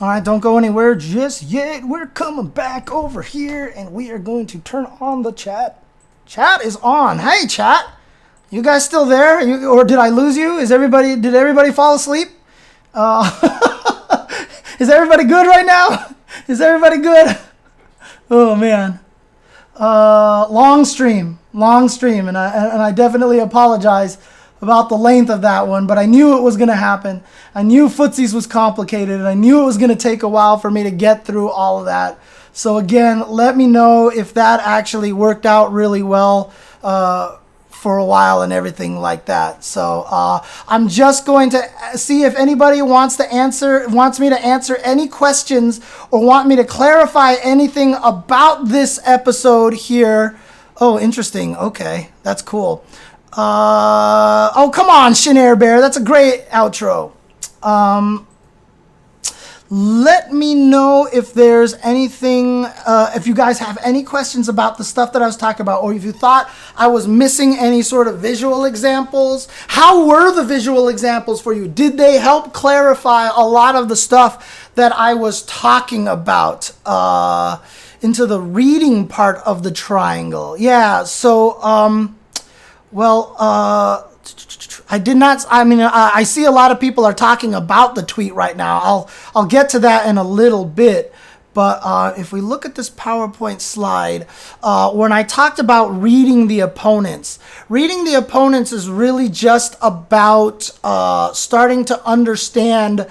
All right, don't go anywhere just yet. We're coming back over here, and we are going to turn on the chat. Chat is on. Hey, chat. You guys still there? Or did I lose you? Did everybody fall asleep? Is everybody good right now? Is everybody good? Oh, man. Long stream, and I definitely apologize about the length of that one, but I knew it was going to happen. I knew Footsies was complicated, and I knew it was going to take a while for me to get through all of that. So again, let me know if that actually worked out really well for a while and everything like that. So I'm just going to see if anybody wants me to answer any questions or want me to clarify anything about this episode here. Oh, interesting. Okay, that's cool. Oh, come on, Shanair Bear. That's a great outro. Let me know if there's anything, if you guys have any questions about the stuff that I was talking about, or if you thought I was missing any sort of visual examples. How were the visual examples for you? Did they help clarify a lot of the stuff that I was talking about into the reading part of the triangle? Yeah, so, I did not. I mean, I see a lot of people are talking about the tweet right now. I'll get to that in a little bit. But if we look at this PowerPoint slide, when I talked about reading the opponents is really just about starting to understand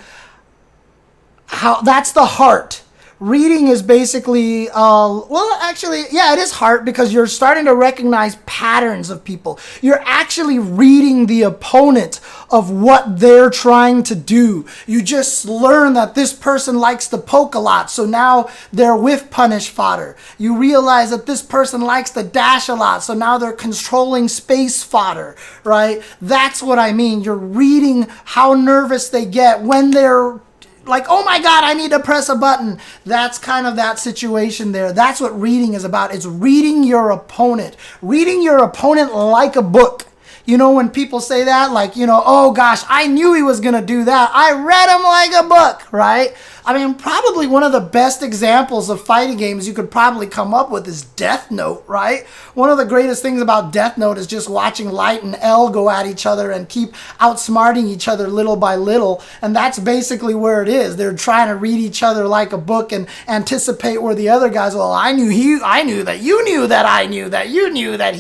how that's the heart. Reading is basically, it is heart, because you're starting to recognize patterns of people. You're actually reading the opponent of what they're trying to do. You just learn that this person likes to poke a lot, so now they're whiff punish fodder. You realize that this person likes to dash a lot, so now they're controlling space fodder, right? That's what I mean. You're reading how nervous they get when they're like, oh my God, I need to press a button. That's kind of that situation there. That's what reading is about. It's reading your opponent. Reading your opponent like a book. You know, when people say that, like, oh gosh, I knew he was going to do that. I read him like a book, right? I mean, probably one of the best examples of fighting games you could probably come up with is Death Note, right? One of the greatest things about Death Note is just watching Light and L go at each other and keep outsmarting each other little by little. And that's basically where it is. They're trying to read each other like a book and anticipate where the other guys, well, I knew that, you knew that, I knew that, you knew that,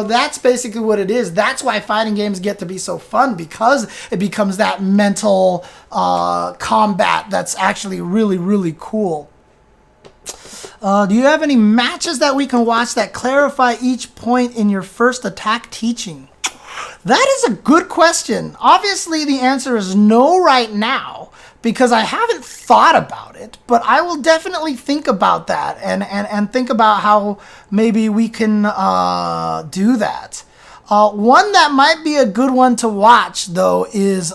that's basically what it is. That's why fighting games get to be so fun, because it becomes that mental combat that's actually really, really cool. Do you have any matches that we can watch that clarify each point in your first attack teaching? That is a good question. Obviously, the answer is no right now, because I haven't thought about it, but I will definitely think about that and think about how maybe we can do that. One that might be a good one to watch, though, is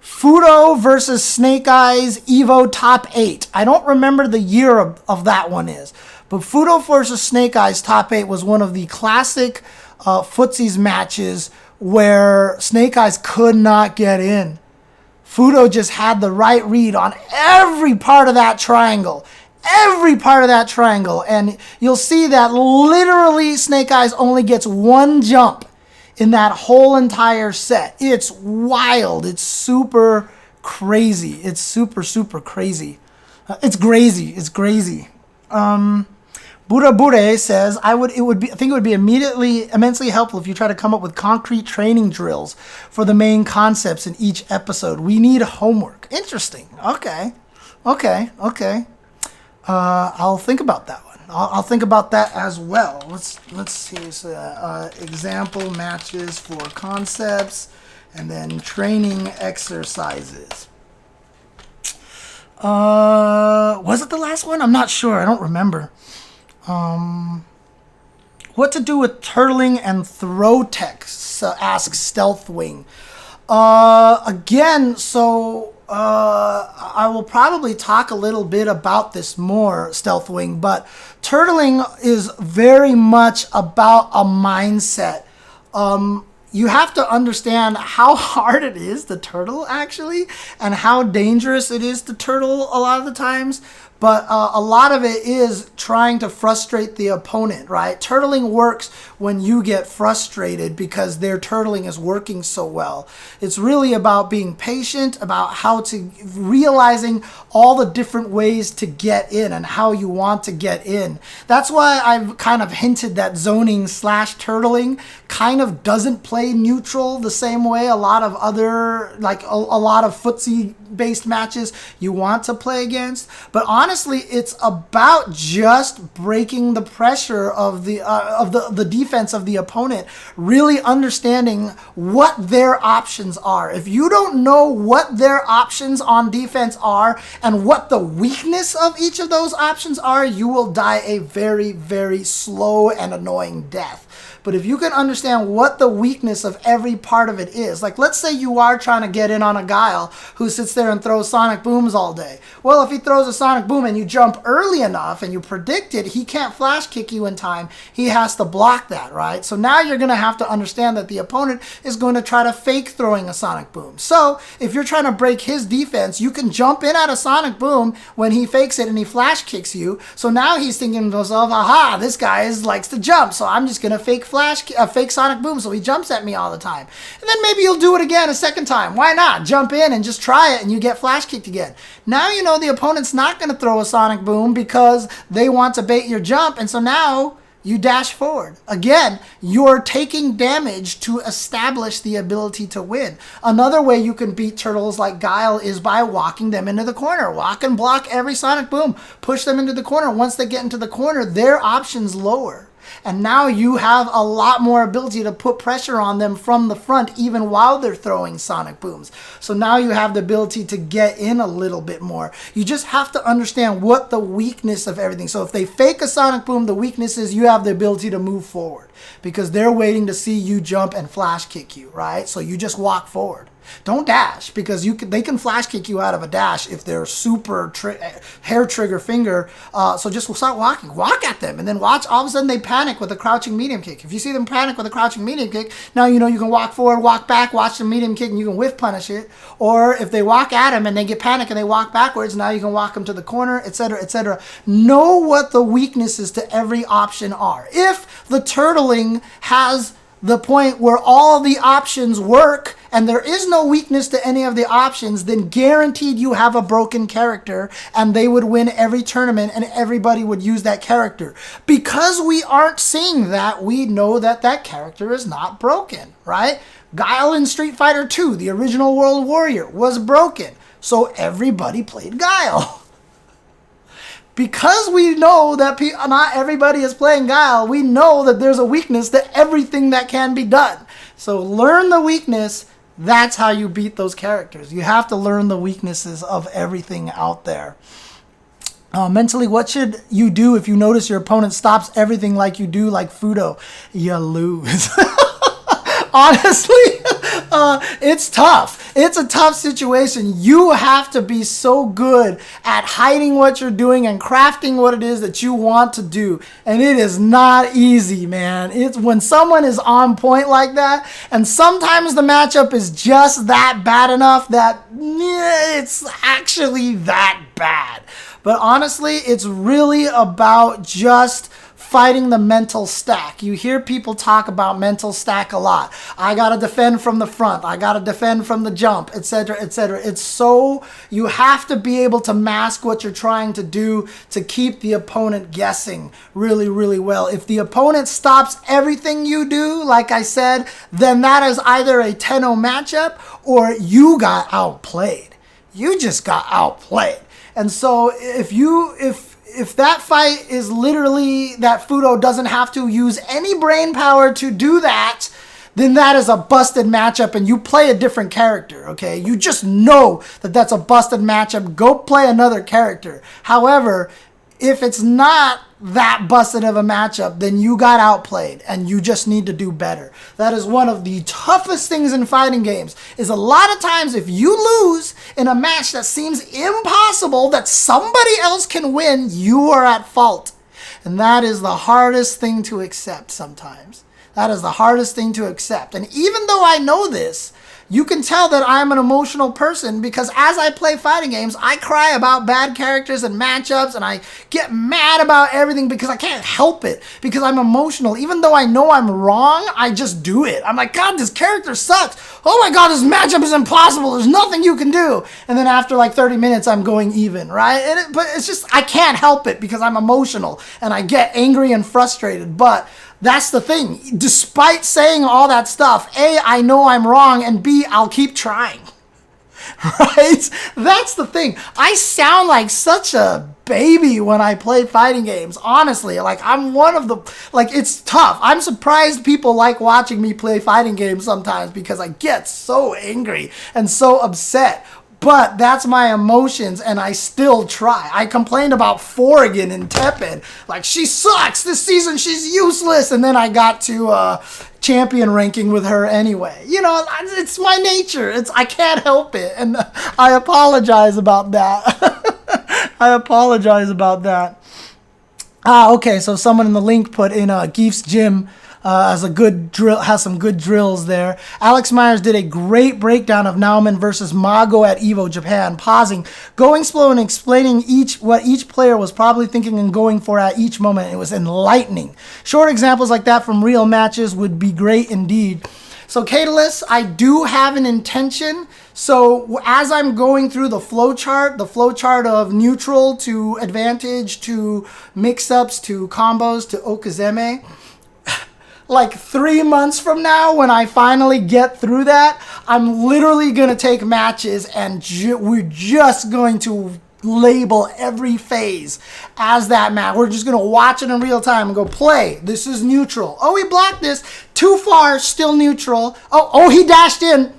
Fudo versus Snake Eyes Evo Top 8. I don't remember the year of that one is, but Fudo versus Snake Eyes Top 8 was one of the classic Footsies matches where Snake Eyes could not get in. Fudo just had the right read on every part of that triangle. Every part of that triangle. And you'll see that literally Snake Eyes only gets one jump in that whole entire set. It's wild. It's super crazy. It's super, super crazy. It's crazy. It's crazy. Buddha Bure says, I think it would be immensely helpful if you try to come up with concrete training drills for the main concepts in each episode. We need homework. Interesting. Okay. I'll think about that one. I'll think about that as well. Let's see. So, example matches for concepts, and then training exercises. Was it the last one? I'm not sure. I don't remember. What to do with turtling and throw tech? Asks Stealthwing. Again, so I will probably talk a little bit about this more, Stealthwing, but turtling is very much about a mindset. you have to understand how hard it is to turtle, actually, and how dangerous it is to turtle a lot of the times. But a lot of it is trying to frustrate the opponent, right? Turtling works when you get frustrated because their turtling is working so well. It's really about being patient, about how to realizing all the different ways to get in and how you want to get in. That's why I've kind of hinted that zoning / turtling kind of doesn't play neutral the same way a lot of other, like a lot of footsie based matches you want to play against. But honestly, it's about just breaking the pressure of the defense of the opponent, really understanding what their options are. If you don't know what their options on defense are and what the weakness of each of those options are, you will die a very, very slow and annoying death. But if you can understand what the weakness of every part of it is, like let's say you are trying to get in on a Guile who sits there and throws sonic booms all day. Well, if he throws a sonic boom and you jump early enough and you predict it, he can't flash kick you in time. He has to block that, right? So now you're going to have to understand that the opponent is going to try to fake throwing a sonic boom. So if you're trying to break his defense, you can jump in at a sonic boom when he fakes it and he flash kicks you. So now he's thinking to himself, aha, this guy likes to jump, so I'm just going to fake sonic boom so he jumps at me all the time. And then maybe you'll do it again a second time. Why not? Jump in and just try it and you get flash kicked again. Now you know the opponent's not going to throw a sonic boom because they want to bait your jump, and so now you dash forward. Again, you're taking damage to establish the ability to win. Another way you can beat turtles like Guile is by walking them into the corner. Walk and block every sonic boom. Push them into the corner. Once they get into the corner, their options lower. And now you have a lot more ability to put pressure on them from the front even while they're throwing sonic booms. So now you have the ability to get in a little bit more. You just have to understand what the weakness of everything. So if they fake a sonic boom, the weakness is you have the ability to move forward because they're waiting to see you jump and flash kick you, right? So you just walk forward. Don't dash because they can flash kick you out of a dash if they're super hair trigger finger. So just start walking. Walk at them and then watch. All of a sudden they panic with a crouching medium kick. If you see them panic with a crouching medium kick, now you know you can walk forward, walk back, watch the medium kick, and you can whiff punish it. Or if they walk at them and they get panic and they walk backwards, now you can walk them to the corner, etc., etc. Know what the weaknesses to every option are. If the turtling has the point where all the options work and there is no weakness to any of the options, then guaranteed you have a broken character and they would win every tournament and everybody would use that character. Because we aren't seeing that, we know that that character is not broken, right? Guile in Street Fighter 2, the original World Warrior, was broken. So everybody played Guile. Because we know that not everybody is playing Guile, we know that there's a weakness to everything that can be done. So learn the weakness. That's how you beat those characters. You have to learn the weaknesses of everything out there. Mentally, what should you do if you notice your opponent stops everything like you do, like Fudo? You lose. Honestly, it's tough. It's a tough situation. You have to be so good at hiding what you're doing and crafting what it is that you want to do. And it is not easy, man. It's when someone is on point like that, and sometimes the matchup is just that bad enough that it's actually that bad. But honestly, it's really about just fighting the mental stack. You hear people talk about mental stack a lot. I got to defend from the front. I got to defend from the jump, etc., etc. It's so, you have to be able to mask what you're trying to do to keep the opponent guessing really, really well. If the opponent stops everything you do, like I said, then that is either a 10-0 matchup or you got outplayed. You just got outplayed. And so if that fight is literally that Fudo doesn't have to use any brain power to do that, then that is a busted matchup and you play a different character, okay? You just know that that's a busted matchup. Go play another character. However, if it's not that busted of a matchup, then you got outplayed and you just need to do better. That is one of the toughest things in fighting games, is a lot of times if you lose in a match that seems impossible that somebody else can win, you are at fault. And that is the hardest thing to accept sometimes. That is the hardest thing to accept. And even though I know this, you can tell that I'm an emotional person because as I play fighting games, I cry about bad characters and matchups, and I get mad about everything because I can't help it because I'm emotional. Even though I know I'm wrong, I just do it. I'm like, God, this character sucks. Oh my God, this matchup is impossible. There's nothing you can do. And then after like 30 minutes, I'm going even, right? But it's just, I can't help it because I'm emotional and I get angry and frustrated. But that's the thing. Despite saying all that stuff, A, I know I'm wrong, and B, I'll keep trying. Right? That's the thing. I sound like such a baby when I play fighting games. Honestly, like I'm one of the, like it's tough. I'm surprised people like watching me play fighting games sometimes because I get so angry and so upset. But that's my emotions, and I still try. I complained about Forrigan in Tepid. Like, she sucks. This season, she's useless. And then I got to champion ranking with her anyway. You know, it's my nature. I can't help it. And I apologize about that. I apologize about that. Okay, so someone in the link put in Geef's Gym has a good drill, has some good drills there. Alex Myers did a great breakdown of Nauman versus Mago at Evo Japan, pausing, going slow and explaining what each player was probably thinking and going for at each moment. It was enlightening. Short examples like that from real matches would be great indeed. So Catalyst, I do have an intention. So as I'm going through the flowchart of neutral to advantage to mix-ups to combos to Okazeme, like 3 months from now, when I finally get through that, I'm literally going to take matches and we're just going to label every phase as that match. We're just going to watch it in real time and go, play. This is neutral. Oh, he blocked this. Too far, still neutral. Oh, he dashed in.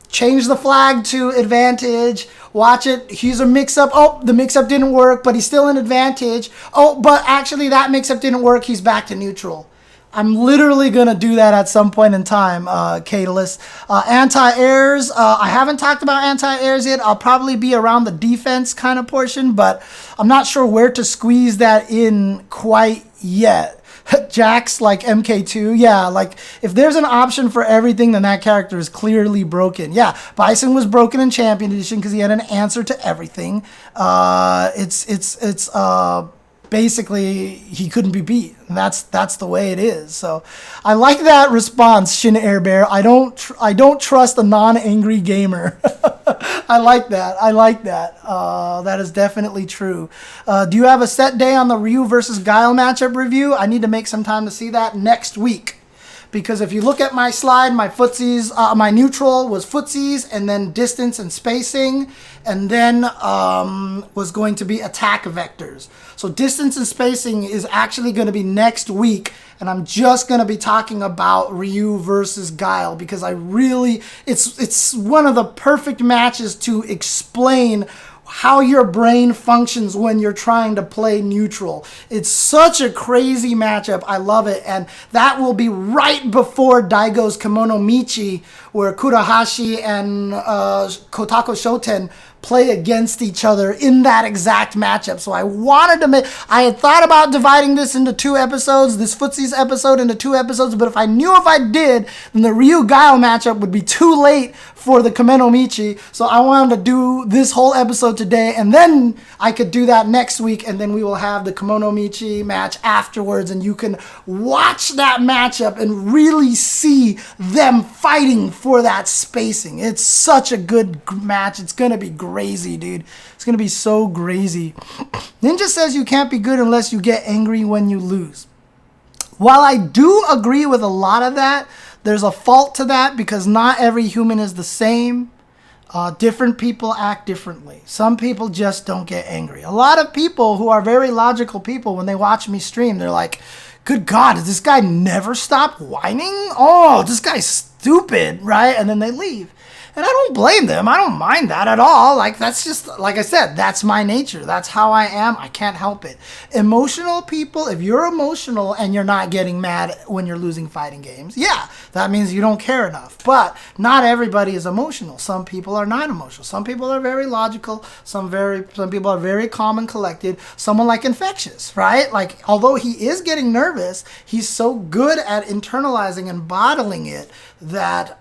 Change the flag to advantage. Watch it. Here's a mix-up. Oh, the mix-up didn't work, but he's still in advantage. Oh, but actually that mix-up didn't work. He's back to neutral. I'm literally going to do that at some point in time, Catalyst. Anti-airs, I haven't talked about anti-airs yet. I'll probably be around the defense kind of portion, but I'm not sure where to squeeze that in quite yet. Jax, like MK2, yeah, like if there's an option for everything, then that character is clearly broken. Yeah, Bison was broken in Champion Edition because he had an answer to everything. Basically, he couldn't be beat. And that's the way it is. So I like that response, Shin Airbear. I don't trust a non-angry gamer. I like that. That is definitely true. Do you have a set day on the Ryu versus Guile matchup review? I need to make some time to see that next week. Because if you look at my slide, my footsies, my neutral was footsies, and then distance and spacing, and then was going to be attack vectors. So distance and spacing is actually going to be next week, and I'm just going to be talking about Ryu versus Guile because it's one of the perfect matches to explain how your brain functions when you're trying to play neutral. It's such a crazy matchup. I love it. And that will be right before Daigo's Kimono Michi, where Kurahashi and Kotako Shoten play against each other in that exact matchup. So I had thought about dividing this into 2 episodes, this Footsies episode into 2 episodes, but if I did, then the Ryu Guile matchup would be too late for the Kimono Michi. So I wanted to do this whole episode today, and then I could do that next week, and then we will have the Kimono Michi match afterwards, and you can watch that matchup and really see them fighting for that spacing. It's such a good match. It's going to be crazy, dude. It's going to be so crazy. Ninja says you can't be good unless you get angry when you lose. While I do agree with a lot of that, there's a fault to that because not every human is the same. Different people act differently. Some people just don't get angry. A lot of people who are very logical people, when they watch me stream, they're like, good God, does this guy never stop whining? Oh, this guy's stupid, right? And then they leave. And I don't blame them. I don't mind that at all. Like, that's just, like I said, that's my nature. That's how I am. I can't help it. Emotional people, if you're emotional and you're not getting mad when you're losing fighting games, yeah, that means you don't care enough. But not everybody is emotional. Some people are not emotional. Some people are very logical. Some people are very calm and collected. Someone like Infectious, right? Like, although he is getting nervous, he's so good at internalizing and bottling it that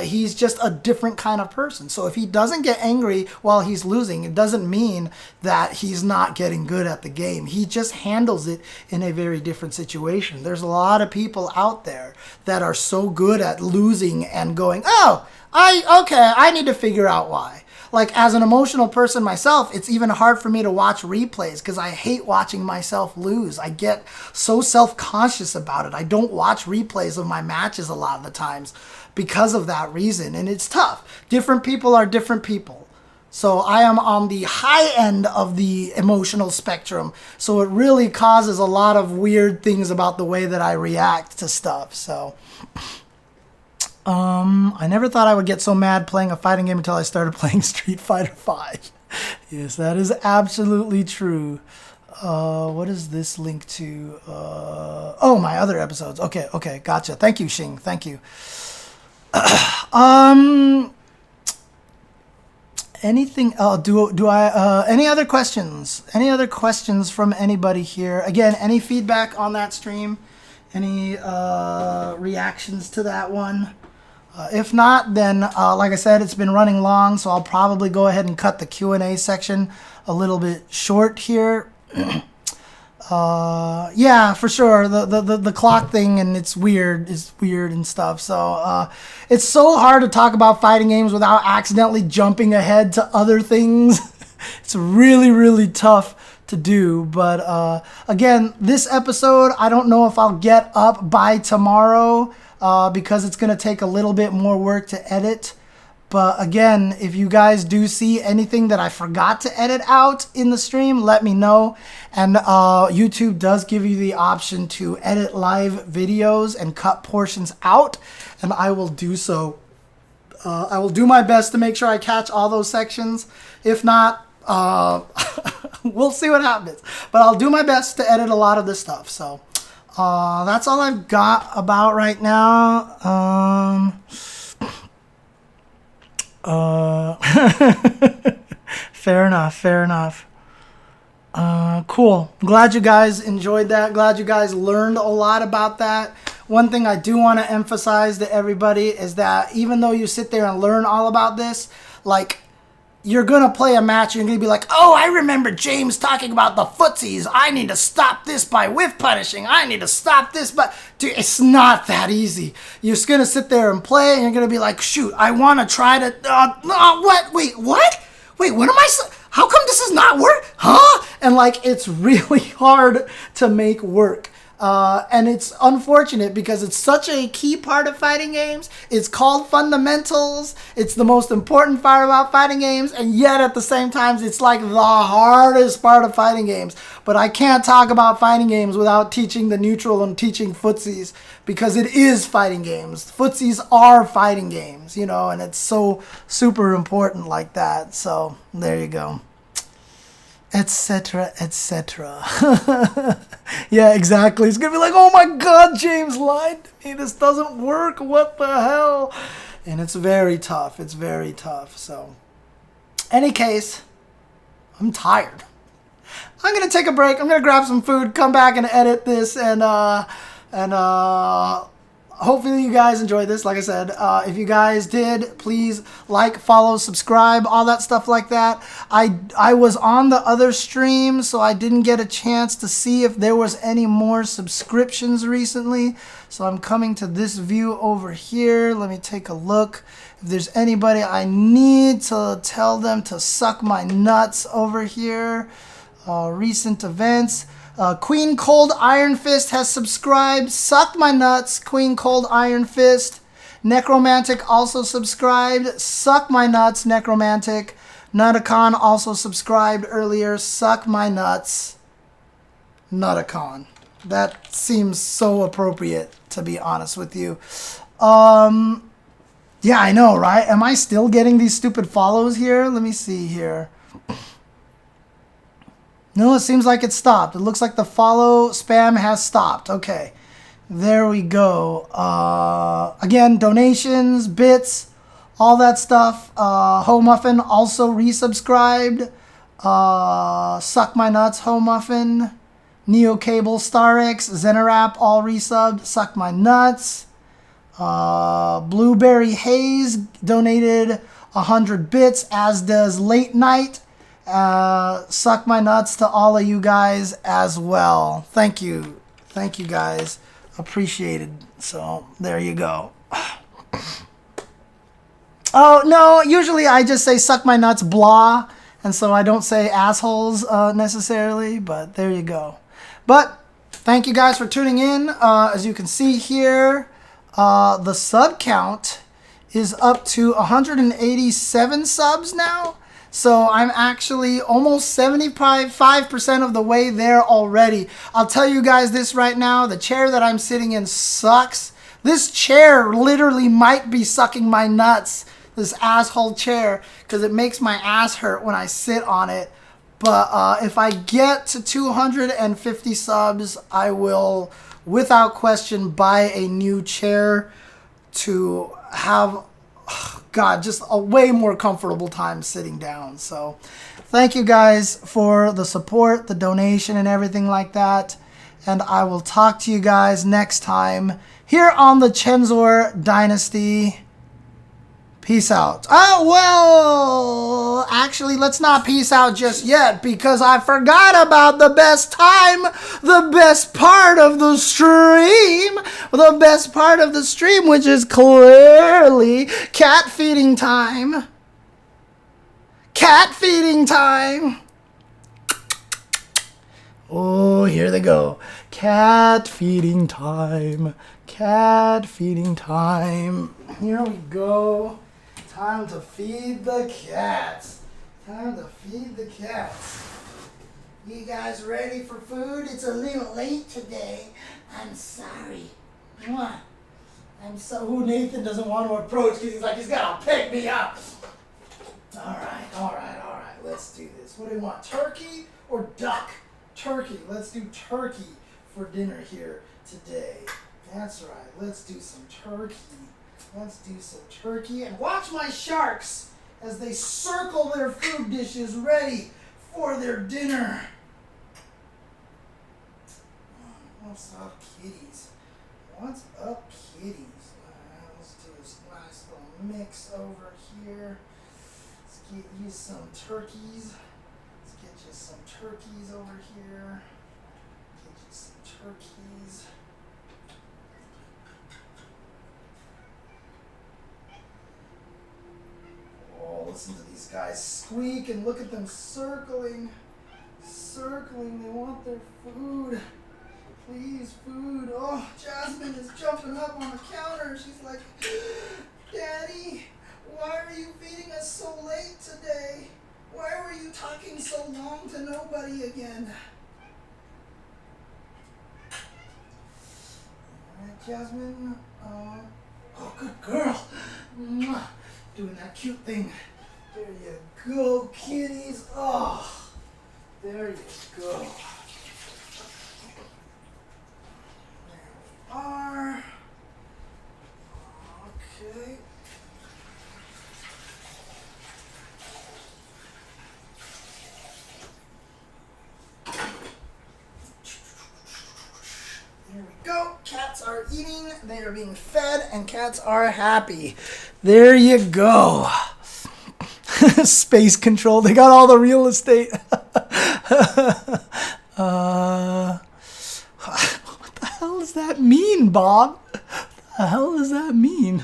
he's just a different kind of person. So if he doesn't get angry while he's losing, it doesn't mean that he's not getting good at the game. He just handles it in a very different situation. There's a lot of people out there that are so good at losing and going, oh, I need to figure out why. Like, as an emotional person myself, it's even hard for me to watch replays because I hate watching myself lose. I get so self-conscious about it. I don't watch replays of my matches a lot of the times because of that reason. And it's tough. Different people are different people. So I am on the high end of the emotional spectrum. So it really causes a lot of weird things about the way that I react to stuff. So... I never thought I would get so mad playing a fighting game until I started playing Street Fighter V. Yes, that is absolutely true. What is this link to? Oh, my other episodes. Okay, gotcha. Thank you, Xing. Thank you. Anything? Any other questions? Any other questions from anybody here? Again, any feedback on that stream? Any reactions to that one? If not, then like I said, it's been running long, so I'll probably go ahead and cut the Q&A section a little bit short here. Yeah, for sure. The clock thing and it's weird and stuff. So it's so hard to talk about fighting games without accidentally jumping ahead to other things. It's really, really tough to do. But again, this episode, I don't know if I'll get up by tomorrow. Because it's going to take a little bit more work to edit. But again, if you guys do see anything that I forgot to edit out in the stream, let me know. And YouTube does give you the option to edit live videos and cut portions out. And I will do so. I will do my best to make sure I catch all those sections. If not, we'll see what happens. But I'll do my best to edit a lot of this stuff. So... that's all I've got about right now. Fair enough. Cool. Glad you guys enjoyed that. Glad you guys learned a lot about that. One thing I do want to emphasize to everybody is that even though you sit there and learn all about this, like, you're going to play a match, you're going to be like, oh, I remember James talking about the footsies. I need to stop this by whiff punishing. I need to stop this. But, dude, it's not that easy. You're just going to sit there and play, and you're going to be like, shoot, I want to try to, what? Wait, what? Wait, what am I, how come this is not work? Huh? And, like, it's really hard to make work. And it's unfortunate because it's such a key part of fighting games. It's called fundamentals. It's the most important part about fighting games. And yet at the same time, it's like the hardest part of fighting games. But I can't talk about fighting games without teaching the neutral and teaching footsies because it is fighting games. Footsies are fighting games, you know, and it's so super important like that. So there you go. Etc. Yeah, exactly. It's gonna be like, oh my god, James lied to me, this doesn't work, what the hell? And it's very tough. So any case, I'm tired. I'm gonna take a break. I'm gonna grab some food, come back and edit this, and hopefully you guys enjoyed this. Like I said, if you guys did, please like, follow, subscribe, all that stuff like that. I was on the other stream, so I didn't get a chance to see if there was any more subscriptions recently. So I'm coming to this view over here. Let me take a look. If there's anybody I need to tell them to suck my nuts over here. Recent events. Queen Cold Iron Fist has subscribed. Suck my nuts, Queen Cold Iron Fist. Necromantic also subscribed. Suck my nuts, Necromantic. Nutacon also subscribed earlier. Suck my nuts, Nutacon. That seems so appropriate, to be honest with you. Yeah, I know, right? Am I still getting these stupid follows here? Let me see here. No, it seems like it stopped. It looks like the follow spam has stopped. Okay. There we go. Again, donations, bits, all that stuff. Ho Muffin also resubscribed. Suck My Nuts, Ho Muffin. Neo Cable, Starix, Zenerap, all resubbed. Suck My Nuts. Blueberry Haze donated 100 bits, as does Late Night. Suck My Nuts to all of you guys as well. Thank you. Thank you guys. Appreciated. So there you go. Oh, no, usually I just say suck my nuts, blah. And so I don't say assholes necessarily, but there you go. But thank you guys for tuning in. As you can see here, the sub count is up to 187 subs now. So I'm actually almost 75% of the way there already. I'll tell you guys this right now. The chair that I'm sitting in sucks. This chair literally might be sucking my nuts. This asshole chair. Because it makes my ass hurt when I sit on it. But if I get to 250 subs, I will, without question, buy a new chair to have... God, just a way more comfortable time sitting down. So thank you guys for the support, the donation, and everything like that. And I will talk to you guys next time here on the Chensor Dynasty. Peace out. Oh, well, actually, let's not peace out just yet because I forgot about the best time, the best part of the stream, which is clearly cat feeding time. Cat feeding time. Oh, here they go. Cat feeding time. Cat feeding time. Here we go. Time to feed the cats. Time to feed the cats. You guys ready for food? It's a little late today. I'm sorry. Mwah. I'm so... Who Nathan doesn't want to approach because he's like, he's got to pick me up. All right. Let's do this. What do you want? Turkey or duck? Turkey. Let's do turkey for dinner here today. That's right. Let's do some turkey. Let's do some turkey and watch my sharks as they circle their food dishes ready for their dinner. What's up, kitties? What's up, kitties? Let's do this nice little mix over here. Let's get you some turkeys. Let's get you some turkeys over here. Get you some turkeys. Oh, listen to these guys squeak and look at them circling. Circling, they want their food. Please, food. Oh, Jasmine is jumping up on the counter. She's like, Daddy, why are you feeding us so late today? Why were you talking so long to nobody again? All right, Jasmine. Oh, good girl. Mwah. Doing that cute thing. There you go, kitties. Oh, there you go. There we are. Okay. There we go. Cats are eating, they are being fed, and cats are happy. There you go. Space control. They got all the real estate. What the hell does that mean, Bob? What the hell does that mean?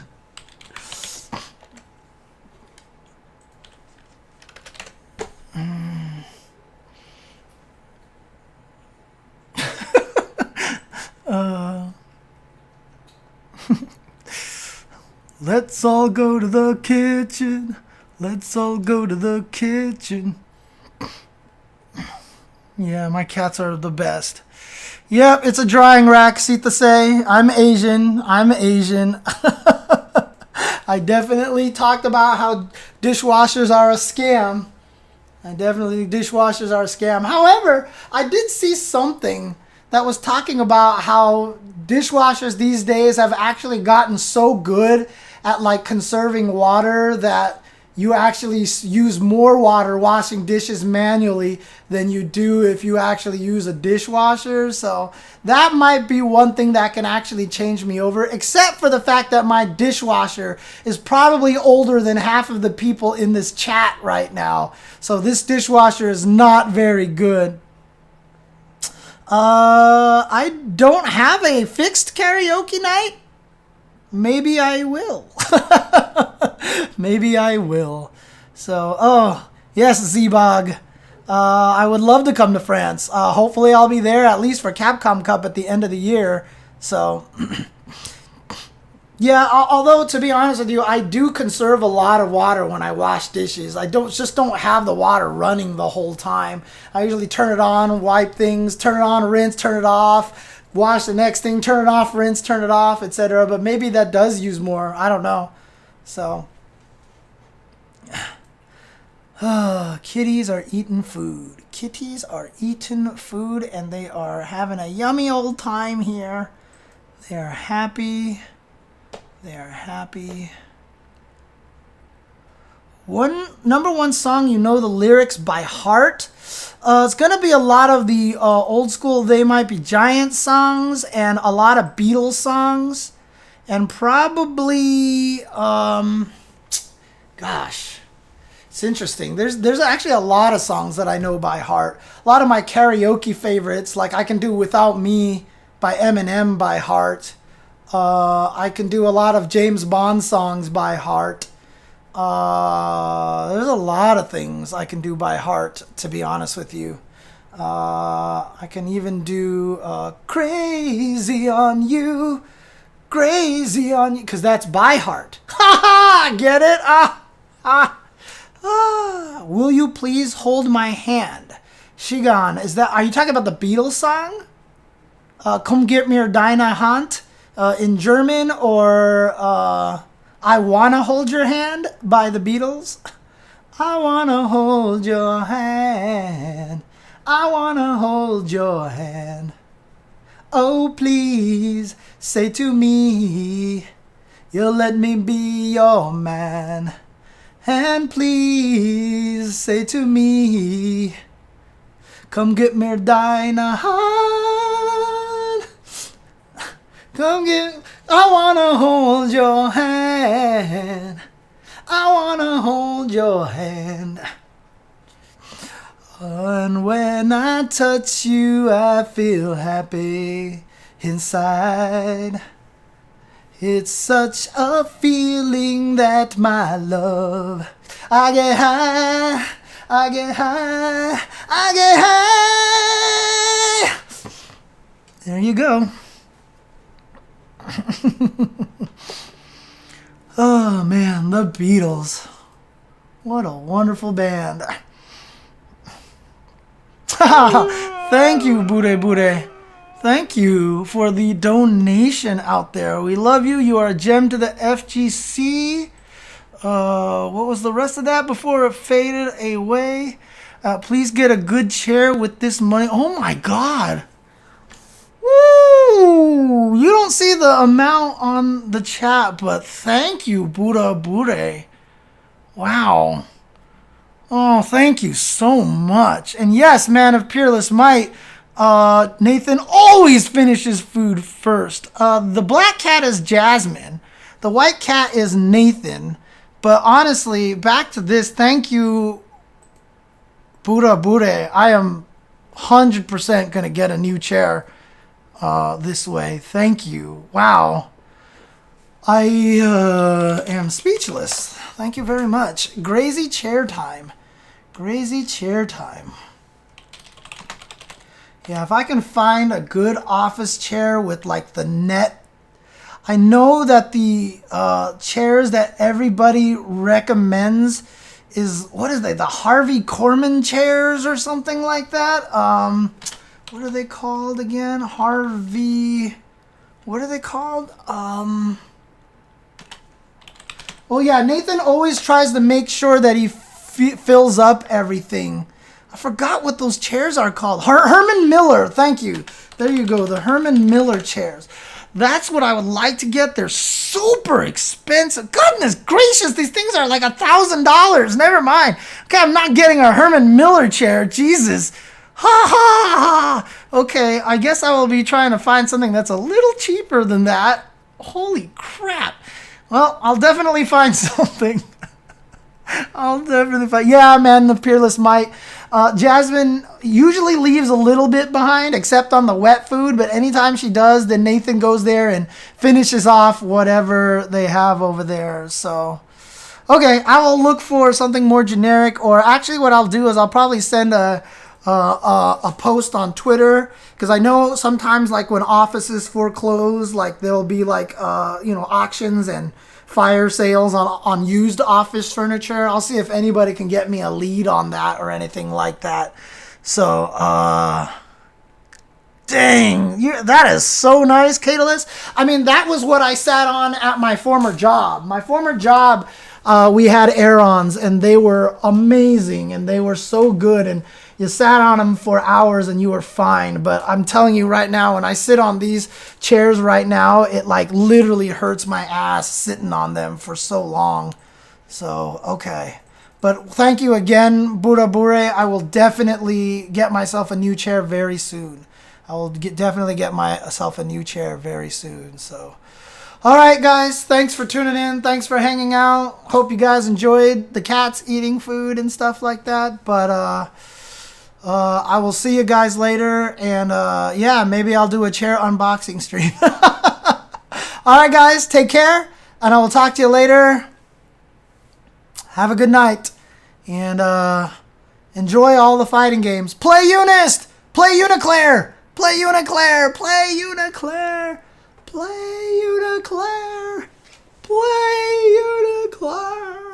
Let's all go to the kitchen. Let's all go to the kitchen. Yeah, my cats are the best. Yep, it's a drying rack, Sita say. I'm Asian. I definitely talked about how dishwashers are a scam. I definitely think dishwashers are a scam. However, I did see something that was talking about how dishwashers these days have actually gotten so good at like conserving water that you actually use more water washing dishes manually than you do if you actually use a dishwasher. So that might be one thing that can actually change me over, except for the fact that my dishwasher is probably older than half of the people in this chat right now. So this dishwasher is not very good. I don't have a fixed karaoke night. Maybe I will. Maybe I will. So, oh, yes, Z-Bog. I would love to come to France. Hopefully I'll be there at least for Capcom Cup at the end of the year. So, yeah, although to be honest with you, I do conserve a lot of water when I wash dishes. I just don't have the water running the whole time. I usually turn it on, wipe things, turn it on, rinse, turn it off. Wash the next thing, turn it off, rinse, turn it off, etc. But maybe that does use more. I don't know. So, kitties are eating food. Kitties are eating food, and they are having a yummy old time here. They are happy. They are happy. Number one song you know the lyrics by heart. It's going to be a lot of the old school They Might Be Giants songs and a lot of Beatles songs. And probably, gosh, it's interesting. There's actually a lot of songs that I know by heart. A lot of my karaoke favorites, like I can do Without Me by Eminem by heart. I can do a lot of James Bond songs by heart. There's a lot of things I can do by heart, to be honest with you. I can even do Crazy on You, Crazy on You, because that's by heart. Ha ha! Get it? Will you please hold my hand? Shigan, are you talking about the Beatles song? Komm gib mir deine Hand in German, or I Wanna Hold Your Hand by the Beatles? I wanna hold your hand. I wanna hold your hand. Oh, please say to me, you'll let me be your man. And please say to me, komm gib mir deine Hand. I wanna hold your hand. I wanna hold your hand. And when I touch you, I feel happy inside. It's such a feeling that my love, I get high, I get high, I get high. There you go. Oh man, the Beatles. What a wonderful band. Thank you, Bude Bude. Thank you for the donation out there. We love you. You are a gem to the FGC. What was the rest of that before it faded away? Please get a good chair with this money. Oh my God. Woo! You don't see the amount on the chat, but thank you, Buddha Bude. Wow. Oh, thank you so much. And yes, man of peerless might, Nathan always finishes food first. The black cat is Jasmine. The white cat is Nathan. But honestly, back to this, thank you, Buddha Bude. I am 100% going to get a new chair this way. Thank you. Wow. I am speechless. Thank you very much. Crazy chair time. Crazy chair time. Yeah, if I can find a good office chair with like the net. I know that the chairs that everybody recommends is, what is they? The Harvey Korman chairs or something like that. What are they called again? Harvey. What are they called? Oh, yeah, Nathan always tries to make sure that he fills up everything. I forgot what those chairs are called. Herman Miller, thank you. There you go, the Herman Miller chairs. That's what I would like to get. They're super expensive. Goodness gracious, these things are like $1,000. Never mind. Okay, I'm not getting a Herman Miller chair. Jesus. Ha ha ha. Okay, I guess I will be trying to find something that's a little cheaper than that. Holy crap. Well, I'll definitely find something. I'll definitely find. Yeah, man, the Peerless might. Jasmine usually leaves a little bit behind, except on the wet food. But anytime she does, then Nathan goes there and finishes off whatever they have over there. So, okay, I will look for something more generic. Or actually, what I'll do is I'll probably send a post on Twitter, because I know sometimes, like when offices foreclose, like there'll be like auctions and fire sales on used office furniture. I'll see if anybody can get me a lead on that or anything like that. So, dang, that is so nice, Catalyst. I mean, that was what I sat on at my former job. My former job, we had Aerons, and they were amazing, and they were so good, and you sat on them for hours and you were fine. But I'm telling you right now, when I sit on these chairs right now, it like literally hurts my ass sitting on them for so long. So, okay. But thank you again, Bura Bure. I will definitely get myself a new chair very soon. I will definitely get myself a new chair very soon. So, all right, guys. Thanks for tuning in. Thanks for hanging out. Hope you guys enjoyed the cats eating food and stuff like that. But, I will see you guys later, and yeah, maybe I'll do a chair unboxing stream. All right, guys, take care, and I will talk to you later. Have a good night, and enjoy all the fighting games. Play Unist! Play Uniclair! Play Uniclair! Play Uniclair! Play Uniclair! Play Uniclair!